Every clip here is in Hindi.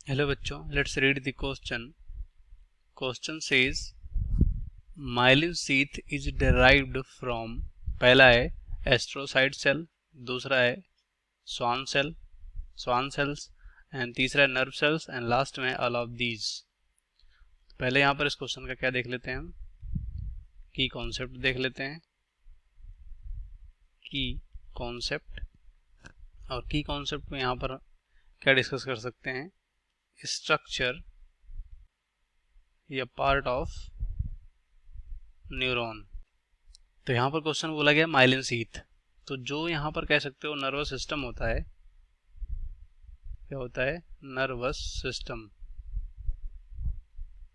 हेलो बच्चों, let's read the question. Question says myelin sheath is derived from. पहला है एस्ट्रोसाइट सेल, दूसरा है स्वान सेल्स एंड तीसरा है नर्व सेल्स एंड लास्ट में ऑल ऑफ दीज। पहले यहाँ पर इस क्वेश्चन का क्या देख लेते हैं, हम की कॉन्सेप्ट देख लेते हैं। की कॉन्सेप्ट, और की कॉन्सेप्ट में यहाँ पर क्या डिस्कस कर सकते हैं, स्ट्रक्चर या पार्ट ऑफ न्यूरॉन। तो यहाँ पर क्वेश्चन बोला गया माइलिन शीथ, तो जो यहाँ पर कह सकते हो नर्वस सिस्टम होता है, क्या होता है, नर्वस सिस्टम।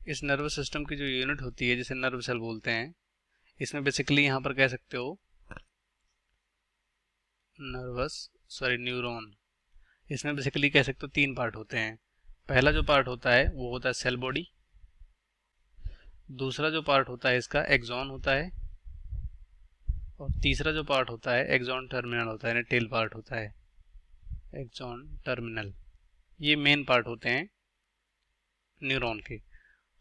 इस नर्वस सिस्टम की जो यूनिट होती है जिसे नर्व सेल बोलते हैं, इसमें बेसिकली यहाँ पर कह सकते हो न्यूरॉन। इसमें बेसिकली कह सकते हो तीन पार्ट होते हैं। पहला जो पार्ट होता है वो होता है सेल बॉडी, दूसरा जो पार्ट होता है इसका एक्सॉन होता है, और तीसरा जो पार्ट होता है एक्सॉन टर्मिनल होता है, यानी टेल पार्ट होता है, एक्सॉन टर्मिनल। ये मेन पार्ट होते हैं न्यूरॉन के।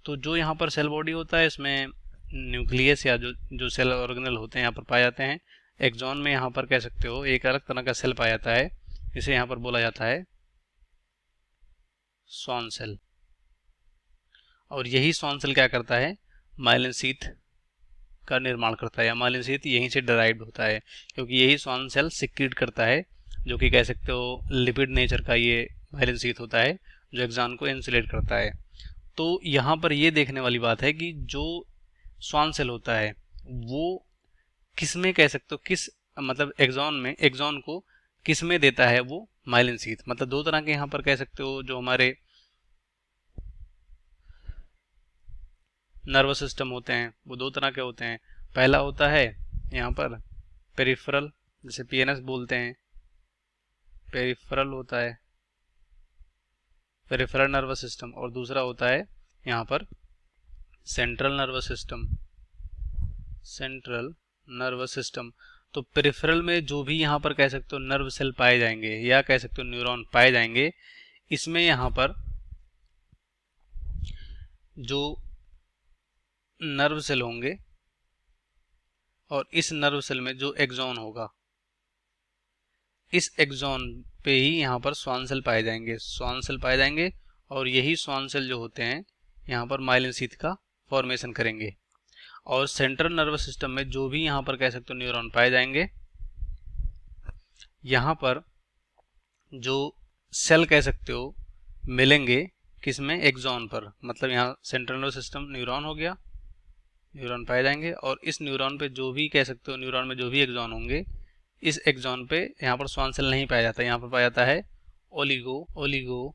तो जो यहाँ पर सेल बॉडी होता है इसमें न्यूक्लियस या जो सेल ऑर्गेनल होते हैं यहाँ पर पाए जाते हैं। एक्सॉन में यहाँ पर कह सकते हो एक अलग तरह का सेल पाया जाता है, इसे यहाँ पर बोला जाता है स्वान सेल। और यही स्वान सेल क्या करता है, माइलिन शीथ का निर्माण करता है, या माइलिन शीथ यहीं से डिराइव्ड होता है, क्योंकि यही स्वान सेल सिक्रीट करता है, जो कि कह सकते हो लिपिड नेचर का ये माइलिन शीथ होता है जो एक्सॉन को इंसुलेट करता है। तो यहाँ पर ये देखने वाली बात है कि जो स्वान सेल होता है वो किस में कह सकते हो, किस मतलब एक्सॉन में, एक्सॉन को किस में देता है वो माइलिन शीथ। मतलब दो तरह के यहाँ पर कह सकते हो जो हमारे नर्वस सिस्टम होते हैं वो दो तरह के होते हैं। पहला होता है यहाँ पर पेरिफेरल, जिसे पीएनएस बोलते हैं, पेरिफेरल होता है पेरिफेरल नर्वस सिस्टम, और दूसरा होता है यहाँ पर central nervous system, central nervous system. तो पेरिफेरल में जो भी यहाँ पर कह सकते हो नर्व सेल पाए जाएंगे या कह सकते हो न्यूरॉन पाए जाएंगे, इसमें यहाँ पर जो नर्व सेल होंगे और इस नर्व सेल में जो एक्सॉन होगा, इस एक्सॉन पे ही यहाँ पर स्वान सेल पाए जाएंगे, और यही स्वान सेल जो होते हैं यहाँ पर माइलिन शीथ का फॉर्मेशन करेंगे। और सेंट्रल नर्वस सिस्टम में जो भी यहाँ पर कह सकते हो न्यूरॉन पाए जाएंगे, यहाँ पर जो सेल कह सकते हो मिलेंगे किसमें, एक्सॉन पर। मतलब यहाँ सेंट्रल नर्वस सिस्टम न्यूरॉन हो गया, न्यूरॉन पाए जाएंगे, और इस न्यूरॉन पे जो भी कह सकते हो न्यूरॉन में जो भी एक्सॉन होंगे, इस एक्सॉन पे यहाँ पर स्वान सेल नहीं पाया जाता, यहाँ पर पाया जाता है ओलिगो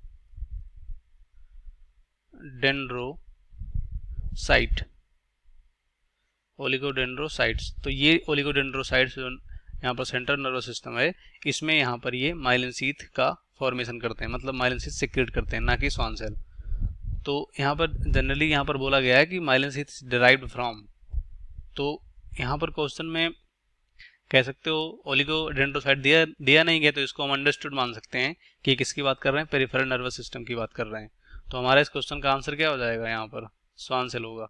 डेंड्रोसाइट्स। तो ये ओलिगोडेंड्रोसाइट्स जो यहाँ पर सेंट्रल नर्वस सिस्टम है, इसमें यहाँ पर ये माइलिन शीथ का फॉर्मेशन करते हैं, मतलब माइलिन शीथ सिक्रेट करते हैं, ना कि स्वान सेल। तो यहाँ पर जनरली यहाँ पर बोला गया है कि माइलिन शीथ डिराइव्ड फ्रॉम। तो यहाँ पर क्वेश्चन में कह सकते हो ओलिगोडेंड्रोसाइट दिया नहीं गया, तो इसको हम अंडरस्टूड मान सकते हैं कि किसकी बात कर रहे हैं, पेरिफेरल नर्वस सिस्टम की बात कर रहे हैं। तो हमारा इस क्वेश्चन का आंसर क्या हो जाएगा, यहाँ पर स्वान सेल होगा।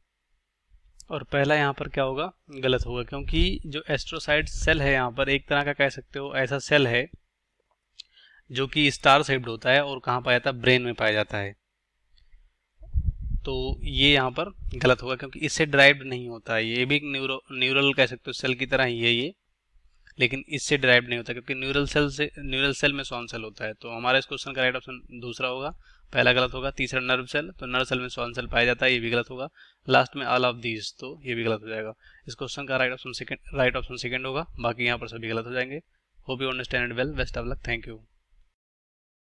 और पहला यहाँ पर क्या होगा, गलत होगा, क्योंकि जो एस्ट्रोसाइट सेल है यहाँ पर एक तरह का कह सकते हो ऐसा सेल है जो कि स्टार शेप्ड होता है और कहाँ पाया जाता है, ब्रेन में पाया जाता है। तो ये यहाँ पर गलत होगा, क्योंकि इससे ड्राइव्ड नहीं होता है। ये भी एक न्यूरल कह सकते हो सेल की तरह ही है ये, लेकिन इससे ड्राइव्ड नहीं होता, क्योंकि न्यूरल सेल में स्वान सेल होता है। तो हमारा इस क्वेश्चन का राइट ऑप्शन दूसरा होगा, पहला गलत होगा। तीसरा नर्व सेल, तो नर्व सेल में स्वान सेल पाया जाता है, ये भी गलत होगा। लास्ट में ऑल ऑफ दीज, तो ये भी गलत हो जाएगा। इस क्वेश्चन का राइट ऑप्शन सेकंड होगा, बाकी यहाँ पर सभी गलत हो जाएंगे। Hope you understand it well. Best of luck, thank you.